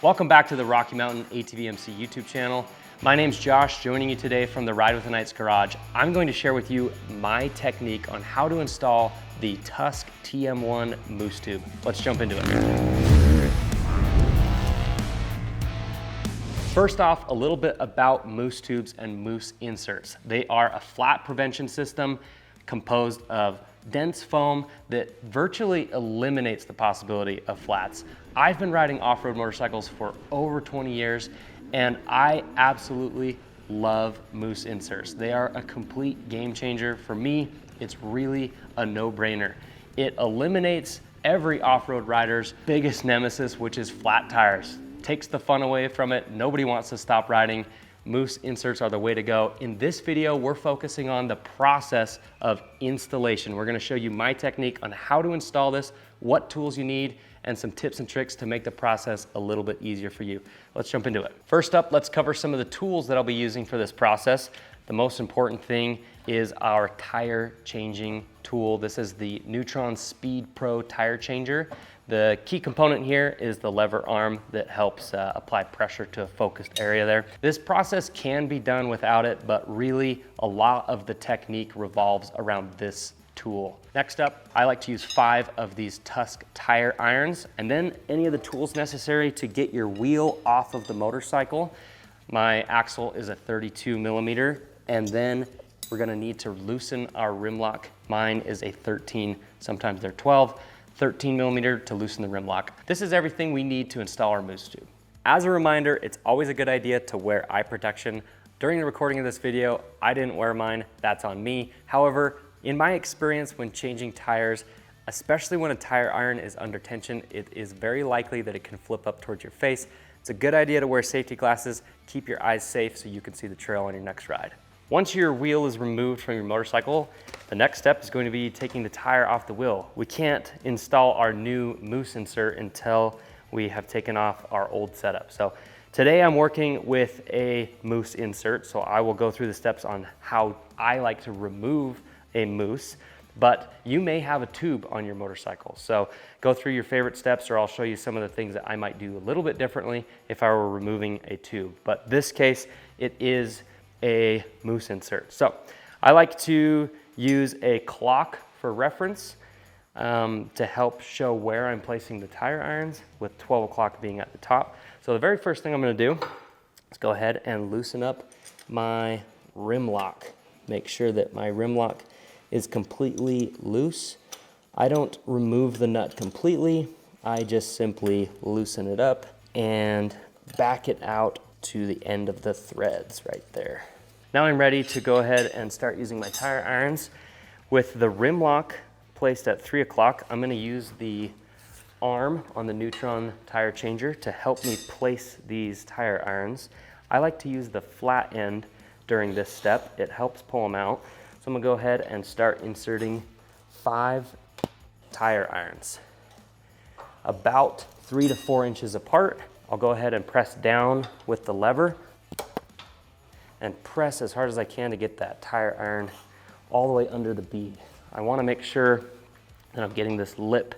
Welcome back to the Rocky Mountain ATV MC YouTube channel. My name's Josh, joining you today from the Ride with the Knights garage. I'm going to share with you my technique on how to install the Tusk TM-1 Mousse Tube. Let's jump into it. First off, a little bit about mousse tubes and mousse inserts. They are a flat prevention system composed of dense foam that virtually eliminates the possibility of flats. I've been riding off-road motorcycles for over 20 years and I absolutely love mousse inserts. They are a complete game changer. For me, it's really a no-brainer. It eliminates every off-road rider's biggest nemesis, which is flat tires. Takes the fun away from it. Nobody wants to stop riding. Mousse inserts are the way to go. In this video, we're focusing on the process of installation. We're gonna show you my technique on how to install this, what tools you need, and some tips and tricks to make the process a little bit easier for you. Let's jump into it. First up, let's cover some of the tools that I'll be using for this process. The most important thing is our tire changing tool. This is the Neutron Speed Pro tire changer. The key component here is the lever arm that helps apply pressure to a focused area there. This process can be done without it, but really a lot of the technique revolves around this tool. Next up, I like to use 5 of these Tusk tire irons, and then any of the tools necessary to get your wheel off of the motorcycle. My axle is a 32 millimeter, and then we're gonna need to loosen our rim lock. Mine is a 13, sometimes they're 12. 13 millimeter to loosen the rim lock. This is everything we need to install our mousse tube. As a reminder, it's always a good idea to wear eye protection. During the recording of this video, I didn't wear mine, that's on me. However, in my experience when changing tires, especially when a tire iron is under tension, it is very likely that it can flip up towards your face. It's a good idea to wear safety glasses, keep your eyes safe so you can see the trail on your next ride. Once your wheel is removed from your motorcycle, the next step is going to be taking the tire off the wheel. We can't install our new mousse insert until we have taken off our old setup. So today I'm working with a mousse insert, so I will go through the steps on how I like to remove a mousse, but you may have a tube on your motorcycle. So go through your favorite steps, or I'll show you some of the things that I might do a little bit differently if I were removing a tube. But this case, it is a mousse insert. So I like to use a clock for reference to help show where I'm placing the tire irons, with 12 o'clock being at the top. So the very first thing I'm gonna do is go ahead and loosen up my rim lock. Make sure that my rim lock is completely loose. I don't remove the nut completely. I just simply loosen it up and back it out to the end of the threads right there. Now I'm ready to go ahead and start using my tire irons. With the rim lock placed at 3 o'clock, I'm gonna use the arm on the Neutron tire changer to help me place these tire irons. I like to use the flat end during this step. It helps pull them out. So I'm gonna go ahead and start inserting 5 tire irons. About 3 to 4 inches apart. I'll go ahead and press down with the lever and press as hard as I can to get that tire iron all the way under the bead. I want to make sure that I'm getting this lip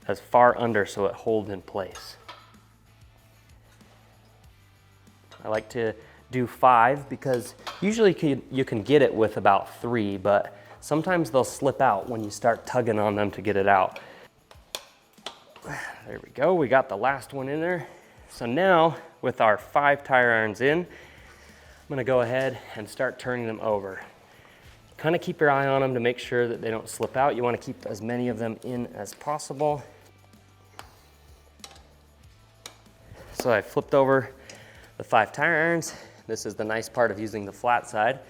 as far under so it holds in place. I like to do 5 because usually you can get it with about 3, but sometimes they'll slip out when you start tugging on them to get it out. There we go, we got the last one in there. So now with our 5 tire irons in, I'm gonna go ahead and start turning them over. Kind of keep your eye on them to make sure that they don't slip out. You want to keep as many of them in as possible. So I flipped over the 5 tire irons. This is the nice part of using the flat side,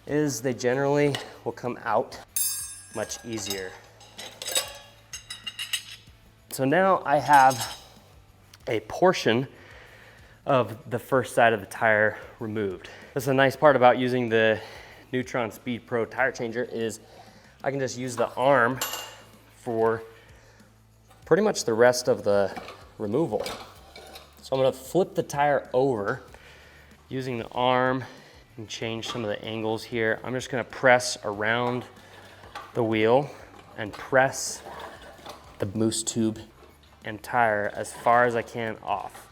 is they generally will come out much easier. So now I have a portion of the first side of the tire removed. That's the nice part about using the Neutron Speed Pro tire changer, is I can just use the arm for pretty much the rest of the removal. So I'm gonna flip the tire over using the arm and change some of the angles here. I'm just gonna press around the wheel and press the mousse tube and tire as far as I can off.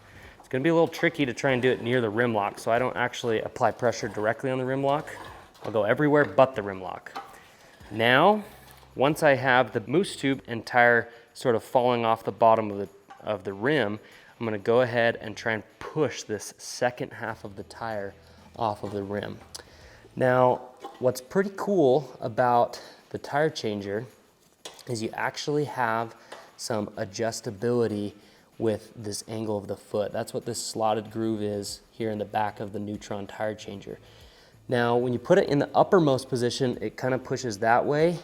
gonna be a little tricky to try and do it near the rim lock, so I don't actually apply pressure directly on the rim lock. I'll go everywhere but the rim lock. Now, once I have the mousse tube and tire sort of falling off the bottom of the rim, I'm gonna go ahead and try and push this second half of the tire off of the rim. Now, what's pretty cool about the tire changer is you actually have some adjustability with this angle of the foot. That's what this slotted groove is here in the back of the Neutron tire changer. Now, when you put it in the uppermost position, it kind of pushes that way,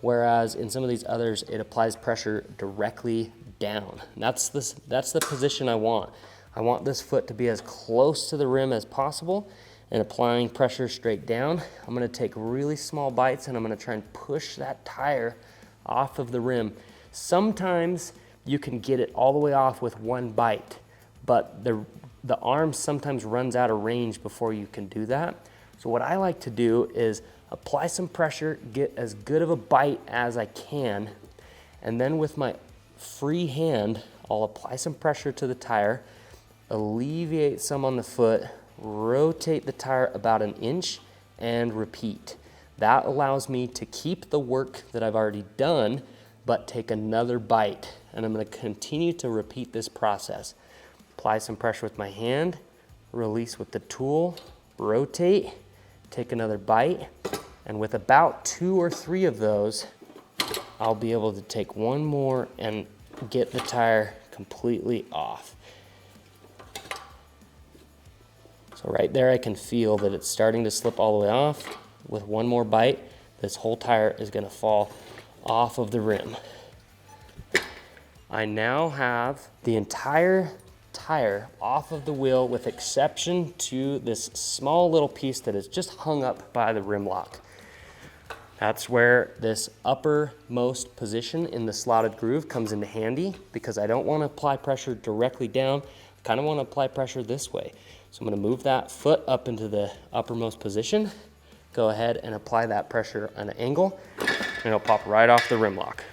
whereas in some of these others, it applies pressure directly down. And that's the position I want. I want this foot to be as close to the rim as possible and applying pressure straight down. I'm gonna take really small bites and I'm gonna try and push that tire off of the rim. Sometimes you can get it all the way off with one bite, but the arm sometimes runs out of range before you can do that. So what I like to do is apply some pressure, get as good of a bite as I can, and then with my free hand, I'll apply some pressure to the tire, alleviate some on the foot, rotate the tire about an inch, and repeat. That allows me to keep the work that I've already done, but take another bite. And I'm gonna continue to repeat this process. Apply some pressure with my hand, release with the tool, rotate, take another bite, and with about 2 or 3 of those, I'll be able to take one more and get the tire completely off. So right there I can feel that it's starting to slip all the way off. With one more bite, this whole tire is gonna fall off of the rim. I now have the entire tire off of the wheel with exception to this small little piece that is just hung up by the rim lock. That's where this uppermost position in the slotted groove comes into handy because I don't want to apply pressure directly down. I kind of want to apply pressure this way. So I'm going to move that foot up into the uppermost position, go ahead and apply that pressure on an angle, and it'll pop right off the rim lock.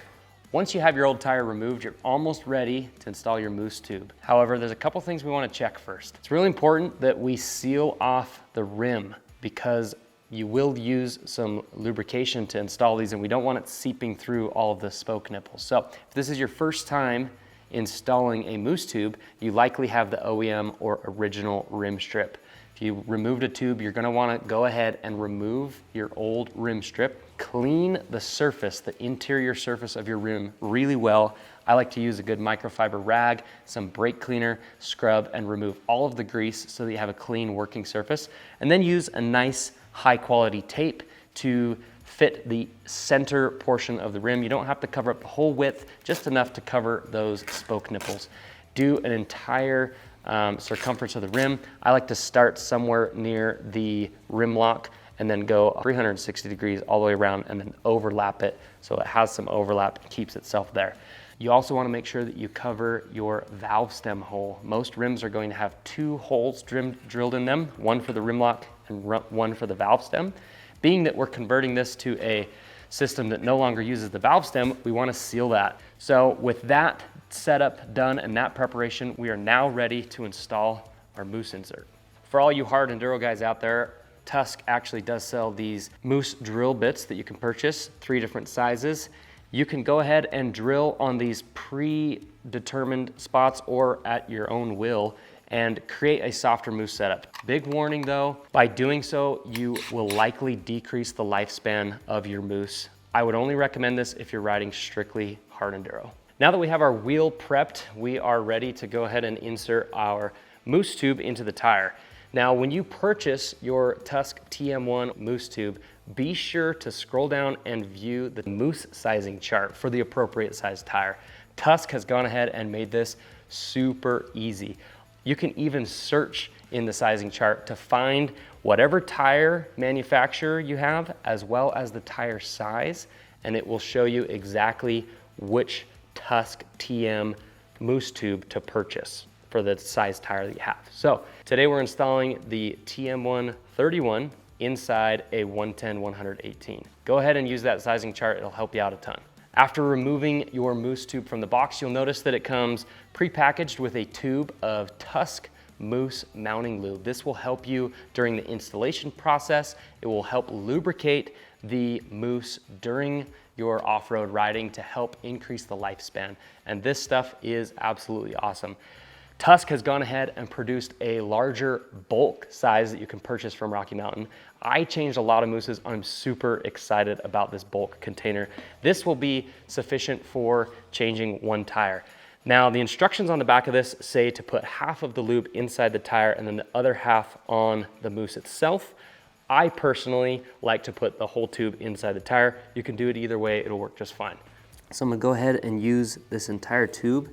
Once you have your old tire removed, you're almost ready to install your mousse tube. However, there's a couple things we want to check first. It's really important that we seal off the rim because you will use some lubrication to install these and we don't want it seeping through all of the spoke nipples. So if this is your first time installing a mousse tube, you likely have the OEM or original rim strip. If you removed a tube, you're gonna wanna go ahead and remove your old rim strip, clean the surface, the interior surface of your rim really well. I like to use a good microfiber rag, some brake cleaner, scrub, and remove all of the grease so that you have a clean working surface. And then use a nice high quality tape to fit the center portion of the rim. You don't have to cover up the whole width, just enough to cover those spoke nipples. Do an entire circumference of the rim. I like to start somewhere near the rim lock and then go 360 degrees all the way around and then overlap it so it has some overlap and keeps itself there. You also want to make sure that you cover your valve stem hole. Most rims are going to have 2 holes drilled in them, one for the rim lock and one for the valve stem. Being that we're converting this to a system that no longer uses the valve stem, we want to seal that. So with that setup done and that preparation, we are now ready to install our mousse insert. For all you hard enduro guys out there, Tusk actually does sell these mousse drill bits that you can purchase, 3 different sizes. You can go ahead and drill on these predetermined spots or at your own will and create a softer mousse setup. Big warning though, by doing so, you will likely decrease the lifespan of your mousse. I would only recommend this if you're riding strictly hard enduro. Now that we have our wheel prepped, we are ready to go ahead and insert our mousse tube into the tire. Now, when you purchase your Tusk TM-1 Mousse Tube, be sure to scroll down and view the mousse sizing chart for the appropriate size tire. Tusk has gone ahead and made this super easy. You can even search in the sizing chart to find whatever tire manufacturer you have, as well as the tire size, and it will show you exactly which Tusk TM Mousse Tube to purchase for the size tire that you have. So today we're installing the TM-1 31 inside a 110-118. Go ahead and use that sizing chart, it'll help you out a ton. After removing your mousse tube from the box, you'll notice that it comes pre-packaged with a tube of Tusk Mousse mounting lube. This will help you during the installation process. It will help lubricate the mousse during your off-road riding to help increase the lifespan. And this stuff is absolutely awesome. Tusk has gone ahead and produced a larger bulk size that you can purchase from Rocky Mountain. I changed a lot of mousses. I'm super excited about this bulk container. This will be sufficient for changing one tire. Now, the instructions on the back of this say to put half of the lube inside the tire and then the other half on the mousse itself. I personally like to put the whole tube inside the tire. You can do it either way, it'll work just fine. So I'm gonna go ahead and use this entire tube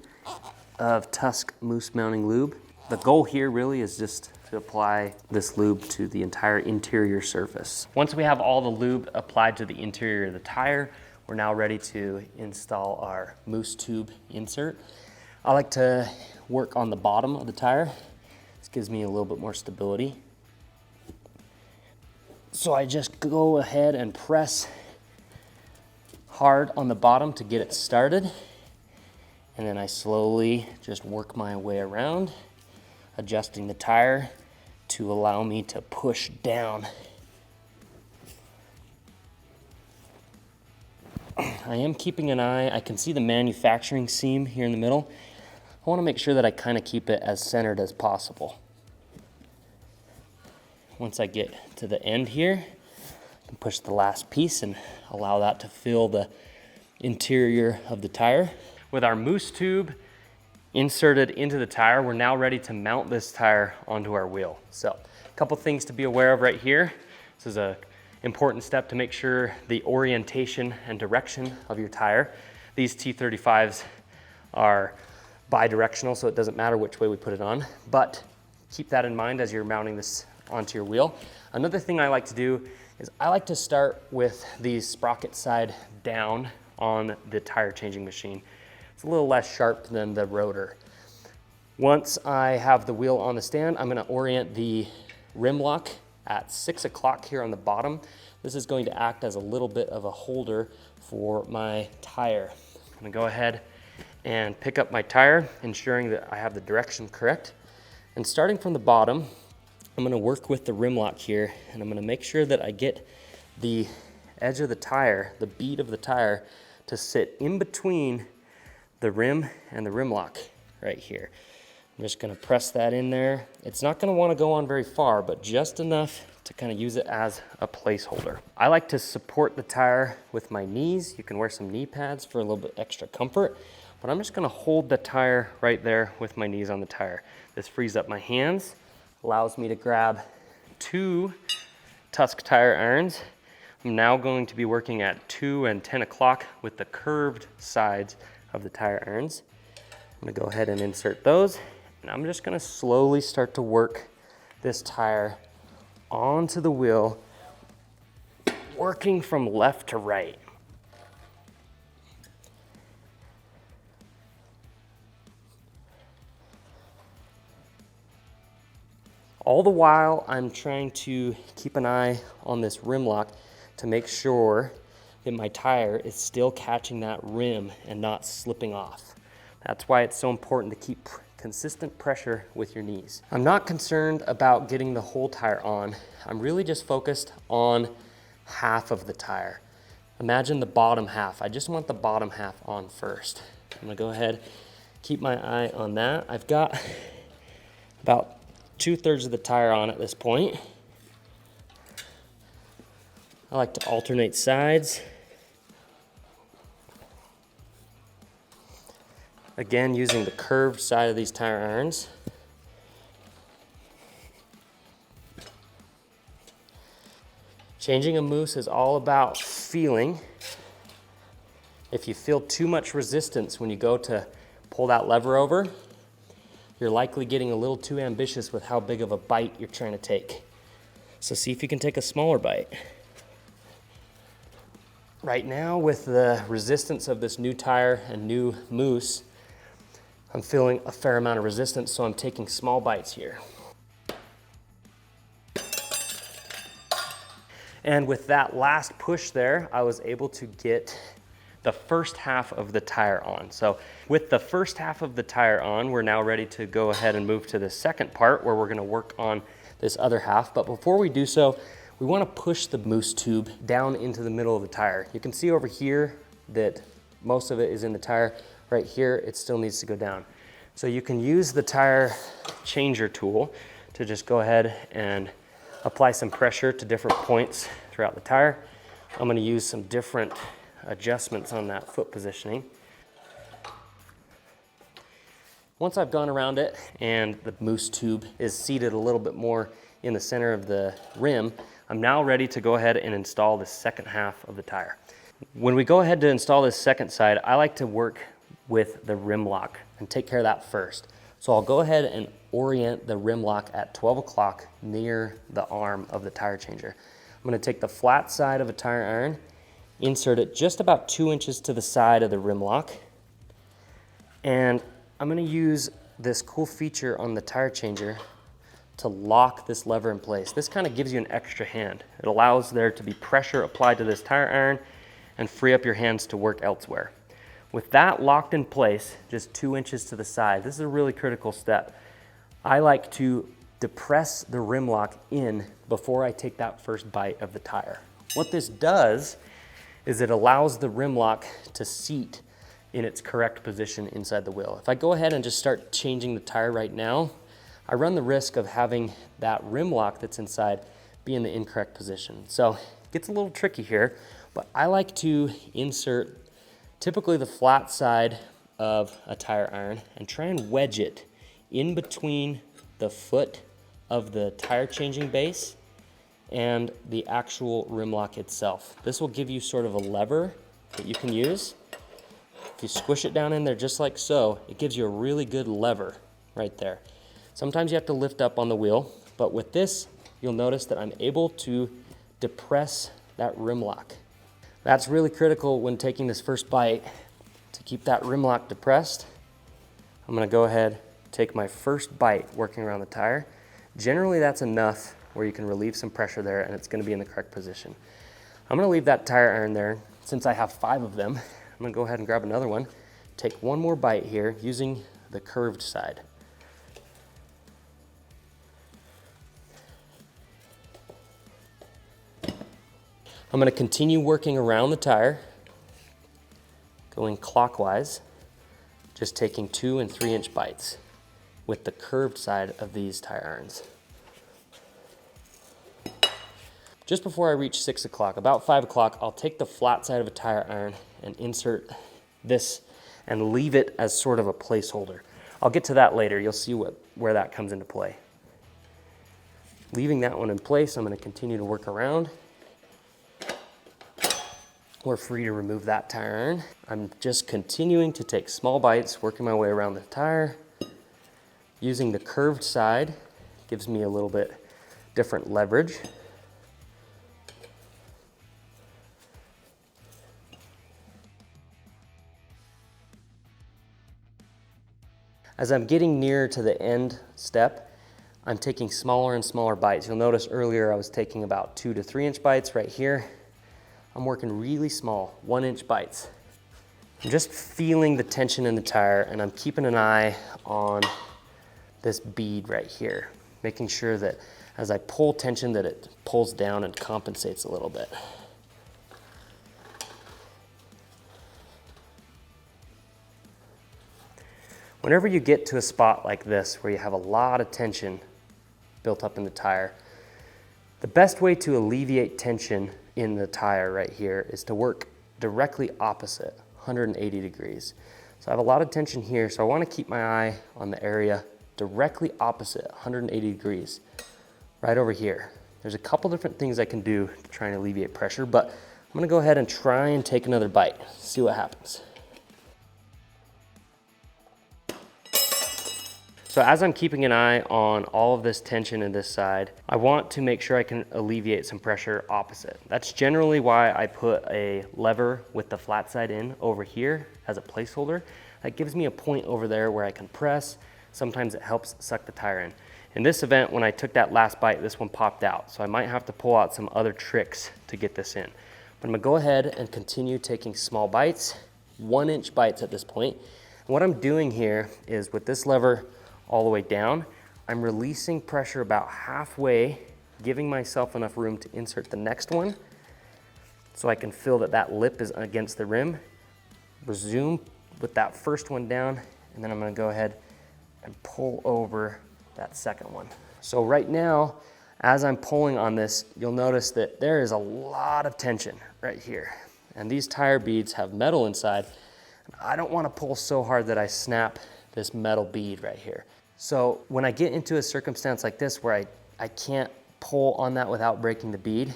of Tusk Mousse mounting lube. The goal here really is just to apply this lube to the entire interior surface. Once we have all the lube applied to the interior of the tire, we're now ready to install our mousse tube insert. I like to work on the bottom of the tire. This gives me a little bit more stability. So I just go ahead and press hard on the bottom to get it started. And then I slowly just work my way around, adjusting the tire to allow me to push down. I am keeping an eye. I can see the manufacturing seam here in the middle. I want to make sure that I kind of keep it as centered as possible. Once I get to the end here, I can push the last piece and allow that to fill the interior of the tire. With our mousse tube inserted into the tire, we're now ready to mount this tire onto our wheel. So, a couple things to be aware of right here. This is an important step to make sure the orientation and direction of your tire. These T35s are bi-directional, so it doesn't matter which way we put it on, but keep that in mind as you're mounting this onto your wheel. Another thing I like to do is I like to start with the sprocket side down on the tire changing machine. It's a little less sharp than the rotor. Once I have the wheel on the stand, I'm going to orient the rim lock at 6 o'clock here on the bottom. This is going to act as a little bit of a holder for my tire. I'm going to go ahead and pick up my tire, ensuring that I have the direction correct. And starting from the bottom, I'm going to work with the rim lock here, and I'm going to make sure that I get the edge of the tire, the bead of the tire, to sit in between the rim and the rim lock right here. I'm just going to press that in there. It's not going to want to go on very far, but just enough to kind of use it as a placeholder. I like to support the tire with my knees. You can wear some knee pads for a little bit extra comfort, but I'm just going to hold the tire right there with my knees on the tire. This frees up my hands, allows me to grab 2 Tusk tire irons. I'm now going to be working at 2 and 10 o'clock with the curved sides of the tire irons. I'm going to go ahead and insert those, and I'm just going to slowly start to work this tire onto the wheel, working from left to right. All the while, I'm trying to keep an eye on this rim lock to make sure that my tire is still catching that rim and not slipping off. That's why it's so important to keep consistent pressure with your knees. I'm not concerned about getting the whole tire on. I'm really just focused on half of the tire. Imagine the bottom half. I just want the bottom half on first. I'm gonna go ahead, keep my eye on that. I've got about 2/3 of the tire on at this point. I like to alternate sides. Again, using the curved side of these tire irons. Changing a mousse is all about feeling. If you feel too much resistance when you go to pull that lever over, you're likely getting a little too ambitious with how big of a bite you're trying to take. So see if you can take a smaller bite. Right now, with the resistance of this new tire and new mousse, I'm feeling a fair amount of resistance, so I'm taking small bites here. And with that last push there, I was able to get the first half of the tire on. So with the first half of the tire on, we're now ready to go ahead and move to the second part where we're gonna work on this other half. But before we do so, we wanna push the mousse tube down into the middle of the tire. You can see over here that most of it is in the tire. Right here, it still needs to go down. So you can use the tire changer tool to just go ahead and apply some pressure to different points throughout the tire. I'm gonna use some different adjustments on that foot positioning. Once I've gone around it and the mousse tube is seated a little bit more in the center of the rim, I'm now ready to go ahead and install the second half of the tire. When we go ahead to install this second side, I like to work with the rim lock and take care of that first. So I'll go ahead and orient the rim lock at 12 o'clock near the arm of the tire changer. I'm gonna take the flat side of a tire iron, insert it just about 2 inches to the side of the rim lock, and I'm gonna use this cool feature on the tire changer to lock this lever in place. This kind of gives you an extra hand. It allows there to be pressure applied to this tire iron and free up your hands to work elsewhere. With that locked in place, just 2 inches to the side, this is a really critical step. I like to depress the rim lock in before I take that first bite of the tire. What this does is it allows the rim lock to seat in its correct position inside the wheel. If I go ahead and just start changing the tire right now, I run the risk of having that rim lock that's inside be in the incorrect position. So it gets a little tricky here, but I like to insert typically the flat side of a tire iron and try and wedge it in between the foot of the tire changing base and the actual rim lock itself. This will give you sort of a lever that you can use. If you squish it down in there just like so, it gives you a really good lever right there. Sometimes you have to lift up on the wheel, but with this, you'll notice that I'm able to depress that rim lock. That's really critical when taking this first bite. To keep that rim lock depressed, I'm gonna go ahead, take my first bite working around the tire. Generally that's enough where you can relieve some pressure there and it's gonna be in the correct position. I'm gonna leave that tire iron there. Since I have 5 of them, I'm gonna go ahead and grab another one, take one more bite here using the curved side. I'm gonna continue working around the tire, going clockwise, just taking 2 and 3 inch bites with the curved side of these tire irons. Just before I reach 6 o'clock, about 5 o'clock, I'll take the flat side of a tire iron and insert this and leave it as sort of a placeholder. I'll get to that later. You'll see where that comes into play. Leaving that one in place, I'm gonna continue to work around. We're free to remove that tire iron. I'm just continuing to take small bites, working my way around the tire. Using the curved side gives me a little bit different leverage. As I'm getting near to the end step, I'm taking smaller and smaller bites. You'll notice earlier I was taking about 2 to 3 inch bites right here. I'm working really small, 1 inch bites. I'm just feeling the tension in the tire and I'm keeping an eye on this bead right here, making sure that as I pull tension that it pulls down and compensates a little bit. Whenever you get to a spot like this where you have a lot of tension built up in the tire, the best way to alleviate tension in the tire right here is to work directly opposite, 180 degrees. So I have a lot of tension here, so I want to keep my eye on the area directly opposite, 180 degrees, right over here. There's a couple different things I can do to try and alleviate pressure, but I'm going to go ahead and try and take another bite, see what happens. So as I'm keeping an eye on all of this tension in this side, I want to make sure I can alleviate some pressure opposite. That's generally why I put a lever with the flat side in over here as a placeholder. That gives me a point over there where I can press. Sometimes it helps suck the tire in. In this event, when I took that last bite, this one popped out. So I might have to pull out some other tricks to get this in. But I'm gonna go ahead and continue taking small bites, 1-inch bites at this point. And what I'm doing here is with this lever all the way down, I'm releasing pressure about halfway, giving myself enough room to insert the next one so I can feel that that lip is against the rim. Resume with that first one down, and then I'm gonna go ahead and pull over that second one. So right now, as I'm pulling on this, you'll notice that there is a lot of tension right here. And these tire beads have metal inside. I don't wanna pull so hard that I snap this metal bead right here. So when I get into a circumstance like this where I can't pull on that without breaking the bead,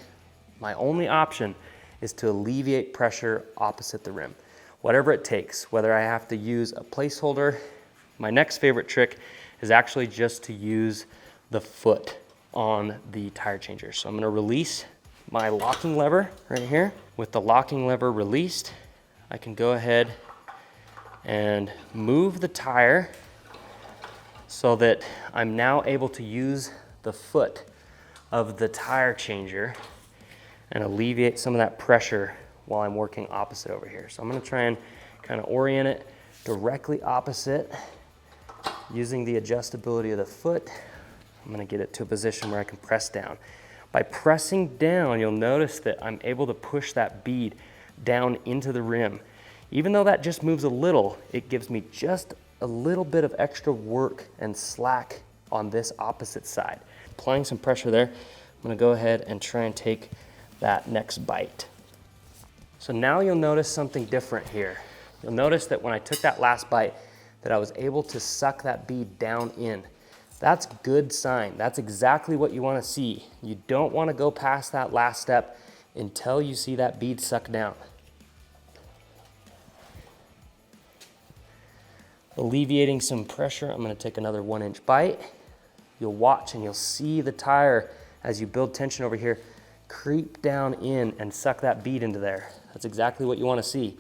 my only option is to alleviate pressure opposite the rim. Whatever it takes, whether I have to use a placeholder. My next favorite trick is actually just to use the foot on the tire changer. So I'm gonna release my locking lever right here. With the locking lever released, I can go ahead and move the tire so that I'm now able to use the foot of the tire changer and alleviate some of that pressure while I'm working opposite over here. So I'm gonna try and kind of orient it directly opposite using the adjustability of the foot. I'm gonna get it to a position where I can press down. By pressing down, you'll notice that I'm able to push that bead down into the rim. Even though that just moves a little, it gives me just a little bit of extra work and slack on this opposite side. Applying some pressure there, I'm gonna go ahead and try and take that next bite. So now you'll notice something different here. You'll notice that when I took that last bite, that I was able to suck that bead down in. That's good sign. That's exactly what you wanna see. You don't wanna go past that last step until you see that bead suck down. Alleviating some pressure, I'm gonna take another 1-inch bite. You'll watch and you'll see the tire, as you build tension over here, creep down in and suck that bead into there. That's exactly what you wanna see.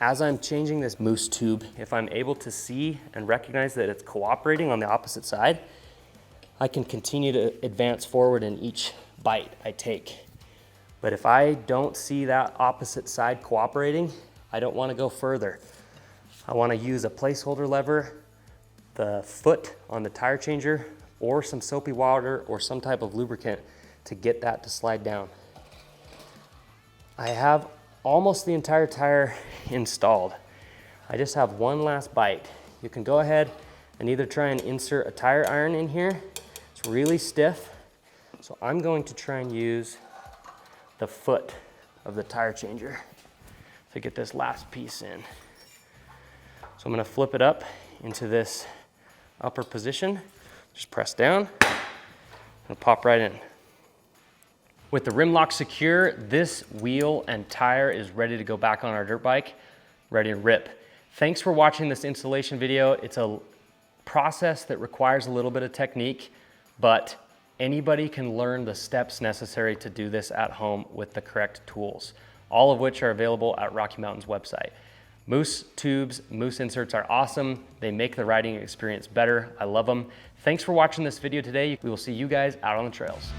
As I'm changing this mousse tube, if I'm able to see and recognize that it's cooperating on the opposite side, I can continue to advance forward in each bite I take. But if I don't see that opposite side cooperating, I don't wanna go further. I wanna use a placeholder lever, the foot on the tire changer, or some soapy water or some type of lubricant to get that to slide down. I have almost the entire tire installed. I just have one last bite. You can go ahead and either try and insert a tire iron in here. It's really stiff. So I'm going to try and use the foot of the tire changer to get this last piece in. So I'm gonna flip it up into this upper position. Just press down and pop right in. With the rim lock secure, this wheel and tire is ready to go back on our dirt bike, ready to rip. Thanks for watching this installation video. It's a process that requires a little bit of technique, but anybody can learn the steps necessary to do this at home with the correct tools, all of which are available at Rocky Mountain's website. Mousse tubes, mousse inserts are awesome. They make the riding experience better. I love them. Thanks for watching this video today. We will see you guys out on the trails.